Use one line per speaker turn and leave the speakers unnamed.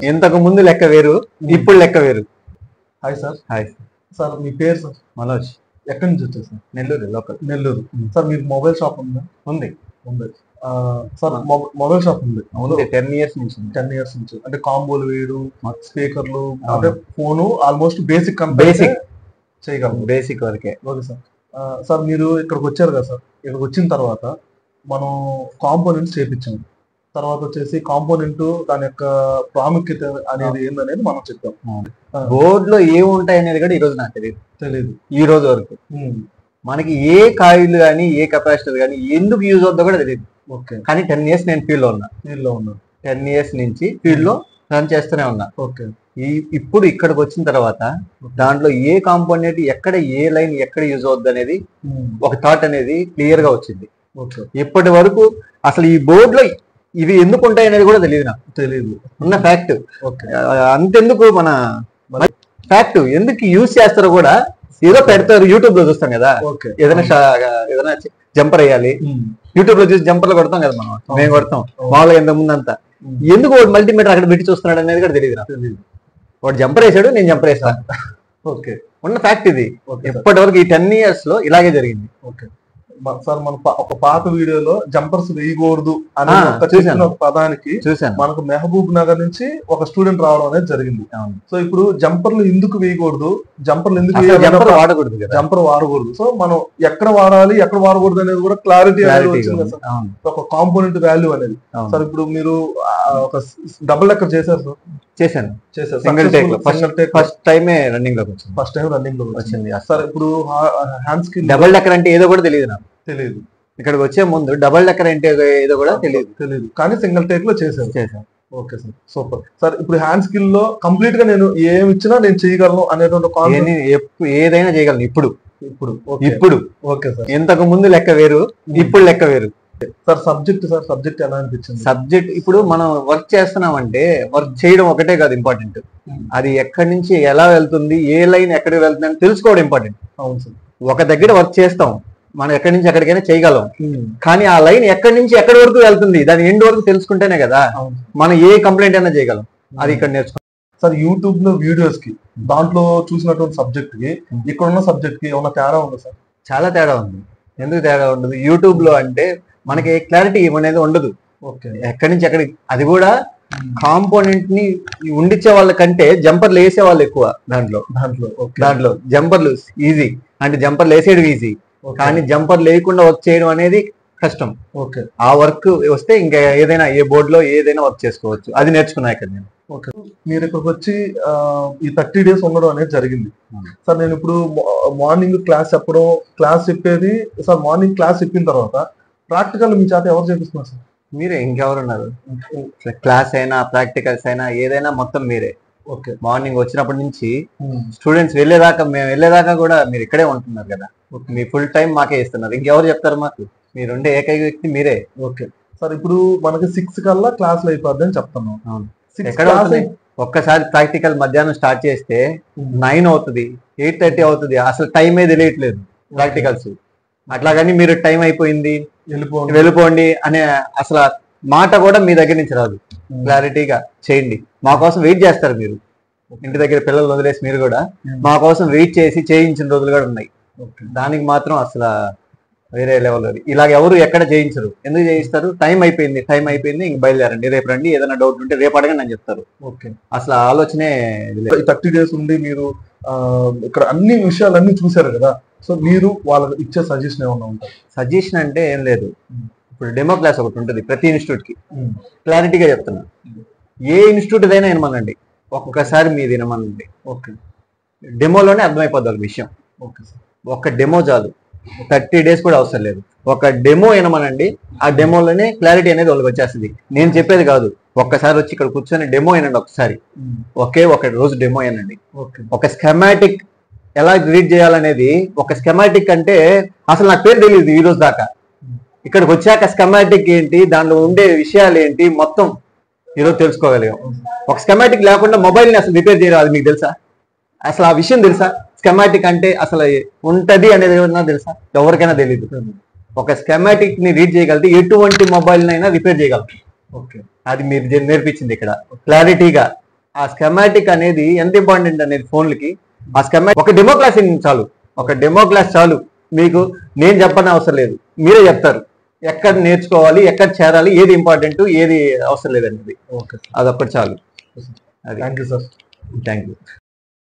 ఇంతకు ముందు లెక్క వేరు, ఇప్పుడు లెక్క వేరు.
Hi sir.
హాయ్
సార్ మీ పేరు సార్?
మనోజ్.
ఎక్కడి నుంచి వచ్చారు sir?
Nellore local.
Nellore. Sir మీకు మొబైల్ షాప్ ఉందా?
ఉంది.
ఉంది. సార్ మొబైల్ షాప్ ఉంది.
10 years నుంచి.
10 years నుంచి. అంటే కాంబోలు వేయడం, స్పీకర్లు, అంటే ఫోను ఆల్మోస్ట్ బేసిక్ చేయగలం.
బేసిక్ వరకే.
Okay sir. సార్ మీరు ఇక్కడికి వచ్చారు కదా సార్, ఇక్కడికి వచ్చిన తర్వాత మనం కాంపోనెంట్స్ చేపించాం. తర్వాత వచ్చేసి కాంపోనెంట్ దాని యొక్క ప్రాముఖ్యత అనేది ఏందనేది మనం చెప్తాం.
బోర్డు లో ఏముంటాయి అనేది కూడా ఈ రోజు నాకు తెలియదు. ఈ రోజు వరకు మనకి ఏ కాయిల్ కానీ ఏ కెపాసిటర్ కానీ ఎందుకు యూజ్ అవుతుందో కూడా తెలియదు.
ఓకే.
కానీ 10 years నేను ఫీల్డ్ లో ఉన్నా. 10 years నుంచి ఫీల్డ్ లో రన్ చేస్తూనే ఉన్నా.
ఓకే.
ఇప్పుడు ఇక్కడికి వచ్చిన తర్వాత దాంట్లో ఏ కాంపోనెంట్ ఎక్కడ ఏ లైన్ ఎక్కడ యూజ్ అవుద్ది అనేది ఒక థాట్ అనేది క్లియర్ గా వచ్చింది. ఇప్పటి వరకు అసలు ఈ బోర్డు లో ఇవి ఎందుకు ఉంటాయి అనేది కూడా తెలియదు నాకు.
తెలియదు
ఉన్న ఫ్యాక్ట్. అంతెందుకు మన ఫ్యాక్ట్ ఎందుకు యూజ్ చేస్తారో కూడా ఏదో పెడతారు. యూట్యూబ్ లో చూస్తాం కదా, ఏదైనా జంపర్ వేయాలి యూట్యూబ్ లో చూసి జంపర్లు కొడతాం కదా మనం. మేము కొడతాం మామూలుగా ఇంత ముందు అంతా. ఎందుకు వాడు మల్టీమీటర్ అక్కడ పెట్టి చూస్తున్నాడు అనేది కూడా తెలియదు. వాడు జంపర్ వేసాడు, నేను జంపర్ వేస్తాను.
ఓకే.
ఉన్న ఫ్యాక్ట్ ఇది. ఇప్పటి వరకు ఈ 10 years లో ఇలాగే జరిగింది.
Okay sir. మన ఒక పాత వీడియోలో జంపర్స్ వేయకూడదు అనే ఒక పదానికి మనకు మహబూబ్ నగర్ నుంచి ఒక స్టూడెంట్ రావడం అనేది జరిగింది. సో ఇప్పుడు జంపర్లు ఎందుకు వేయకూడదు, జంపర్లు ఎందుకు
వాడకూడదు,
జంపర్ వాడకూడదు, సో మనం ఎక్కడ వాడాలి ఎక్కడ వాడకూడదు అనేది కూడా క్లారిటీ అనేది వచ్చింది కదా సార్. ఒక కాంపోనెంట్ వాల్యూ అనేది. సార్ ఇప్పుడు మీరు ఒక డబుల్ డెక్కర్ చేశారు సార్?
చేశాను. ఫస్ట్ టైం రన్నింగ్ లోకి
వచ్చింది. సార్ ఇప్పుడు హ్యాండ్స్ కి
డబుల్ డెక్కర్ అంటే ఏదో కూడా తెలియదు నాకు.
తెలియదు.
ఇక్కడికి వచ్చే ముందు డబుల్ డెక్కర్ అంటే ఏదో కూడా తెలియదు.
కానీ సింగిల్ టేక్ లో చేశాను. Okay sir, super. సార్ ఇప్పుడు హ్యాండ్ స్కిల్ లో కంప్లీట్ గా నేను ఏమి ఇచ్చినా నేను చేయగలను అనేటువంటి
ఏదైనా చేయగలను ఇప్పుడు.
Okay sir.
ఇంతకు ముందు లెక్క వేరు, ఇప్పుడు లెక్క వేరు.
సార్ సబ్జెక్ట్ ఎలా అనిపించింది?
సబ్జెక్ట్ ఇప్పుడు మనం వర్క్ చేస్తున్నామంటే వర్క్ చేయడం ఒకటే కాదు ఇంపార్టెంట్, అది ఎక్కడి నుంచి ఎలా వెళ్తుంది, ఏ లైన్ ఎక్కడికి వెళ్తుంది అని తెలుసుకోవడం ఇంపార్టెంట్.
అవును సార్.
ఒక దగ్గర వర్క్ చేస్తాం, మనం ఎక్కడి నుంచి ఎక్కడికైనా చేయగలం. కానీ ఆ లైన్ ఎక్కడి నుంచి ఎక్కడి వరకు వెళ్తుంది దాని ఎండ్ వరకు తెలుసుకుంటేనే కదా మనం ఏ కంప్లైంట్ అయినా చేయగలం. అది ఇక్కడ నేర్చుకుంటాం.
సార్ యూట్యూబ్ లో వీడియోస్ కి దాంట్లో చూసినటువంటి సబ్జెక్ట్ కి ఇక్కడ ఉన్న సబ్జెక్ట్ కి ఏమన్నా తేడా ఉందా సార్?
చాలా తేడా ఉంది. ఎందుకు తేడా ఉండదు? యూట్యూబ్ లో అంటే మనకి క్లారిటీ అనేది ఉండదు. ఎక్కడి నుంచి ఎక్కడికి, అది కూడా కాంపోనెంట్ ని ఉండిచ్చే వాళ్ళకంటే జంపర్లు వేసే వాళ్ళు ఎక్కువ. దాంట్లో జంపర్లు ఈజీ, అంటే జంపర్లు వేసేయడం ఈజీ, కానీ జంపర్ లేకుండా వర్క్ చేయడం అనేది కష్టం.
ఓకే.
ఆ వర్క్ వస్తే ఇంకా ఏదైనా ఏ బోర్డు లో ఏదైనా వర్క్ చేసుకోవచ్చు. అది నేర్చుకున్నా ఇక్కడ నేను.
ఓకే. మీరు ఇక్కడికి వచ్చి ఈ 30 days ఉండడం అనేది జరిగింది సార్. నేను ఇప్పుడు మార్నింగ్ క్లాస్ చెప్పేది సార్. మార్నింగ్ క్లాస్ చెప్పిన తర్వాత ప్రాక్టికల్ మీ చేత ఎవరు చేపిస్తున్నారు సార్?
మీరే, ఇంకెవరున్నారు? క్లాస్ అయినా ప్రాక్టికల్స్ అయినా ఏదైనా మొత్తం మీరే.
ఓకే.
మార్నింగ్ వచ్చినప్పటి నుంచి స్టూడెంట్స్ మేము వెళ్ళేదాకా కూడా మీరు ఇక్కడే ఉంటున్నారు కదా. మీ ఫుల్ టైం మాకే ఇస్తున్నారు. ఇంకెవరు చెప్తారు మాకు? మీరుండే ఏకైక వ్యక్తి మీరే.
Okay sir. ఇప్పుడు మనకి 6 కల్లా క్లాసులు అయిపోద్ది అని చెప్తున్నాం.
ఎక్కడ ఒక్కసారి ప్రాక్టికల్ మధ్యాహ్నం స్టార్ట్ చేస్తే 9 అవుతుంది, 8:30 అవుతుంది. అసలు టైమే తెలియట్లేదు ప్రాక్టికల్స్. అట్లాగని మీరు టైం అయిపోయింది వెళ్ళిపోండి అనే అసలు మాట కూడా మీ దగ్గర నుంచి రాదు. క్లారిటీగా చేయండి, మా కోసం వెయిట్ చేస్తారు. మీరు ఇంటి దగ్గర పిల్లలు వదిలేసి మీరు కూడా మా కోసం వెయిట్ చేసి చేయించిన రోజులు కూడా ఉన్నాయి. దానికి మాత్రం అసలు వేరే లెవెల్. అది ఇలాగ ఎవరు ఎక్కడ చేయించరు. ఎందుకు చేయిస్తారు? టైం అయిపోయింది ఇంక బయలుదేరండి, రేపు రండి, ఏదైనా డౌట్ ఉంటే రేపు అడగండి అని చెప్తారు.
ఓకే.
అసలు ఆలోచనే
30 days ఉండి మీరు ఇక్కడ అన్ని విషయాలన్నీ చూసారు కదా. సో మీరు వాళ్ళకి ఇచ్చే సజెషన్ ఏమన్నా ఉంటాయి?
సజెషన్ అంటే ఏం లేదు. ఇప్పుడు డెమో క్లాస్ ఒకటి ఉంటుంది ప్రతి ఇన్స్టిట్యూట్ కి. క్లారిటీగా చెప్తున్నా, ఏ ఇన్స్టిట్యూట్ అయినా వినమనండి, ఒక్కసారి మీరు వినమనండి.
ఓకే.
డెమోలోనే అర్థమైపోద్ది విషయం.
Okay sir.
ఒక డెమో చాలు, 30 days కూడా అవసరం లేదు. ఒక డెమో వినమనండి, ఆ డెమోలోనే క్లారిటీ అనేది వాళ్ళకి వచ్చేస్తుంది. నేను చెప్పేది కాదు, ఒక్కసారి వచ్చి ఇక్కడ కూర్చొని డెమో వినండి. ఒకసారి ఒక రోజు డెమో వినండి. ఒక స్కెమాటిక్ ఎలా రీడ్ చేయాలనేది, ఒక స్కెమాటిక్ అంటే అసలు నాకు పేరు తెలియదు ఈ రోజు దాకా. ఇక్కడికి వచ్చాక స్కెమాటిక్ ఏంటి, దాంట్లో ఉండే విషయాలు ఏంటి మొత్తం ఈరోజు తెలుసుకోగలిగాం. ఒక స్కెమాటిక్ లేకుండా మొబైల్ని అసలు రిపేర్ చేయరాదు. మీకు తెలుసా? అసలు ఆ విషయం తెలుసా? స్కెమాటిక్ అంటే అసలు ఉంటది అనేది ఏమన్నా తెలుసా? ఎవరికైనా తెలియదు. ఒక స్కెమాటిక్ ని రీడ్ చేయగలిగితే ఎటువంటి మొబైల్ నైనా రిపేర్ చేయగలరు.
ఓకే.
అది మీరు నేర్పించింది ఇక్కడ క్లారిటీగా. ఆ స్కెమాటిక్ అనేది ఎంత ఇంపార్టెంట్ అనేది ఫోన్లకి. ఆ స్కెమాటిక్ ఒక డెమో క్లాస్ చాలు, ఒక డెమో క్లాస్ చాలు మీకు. నేను చెప్పని అవసరం లేదు, మీరే చెప్తారు ఎక్కడ నేర్చుకోవాలి, ఎక్కడ చేరాలి, ఏది ఇంపార్టెంట్, ఏది అవసరం లేదనేది. అదొక్కటి చాలు.
Thank you sir.
Thank you.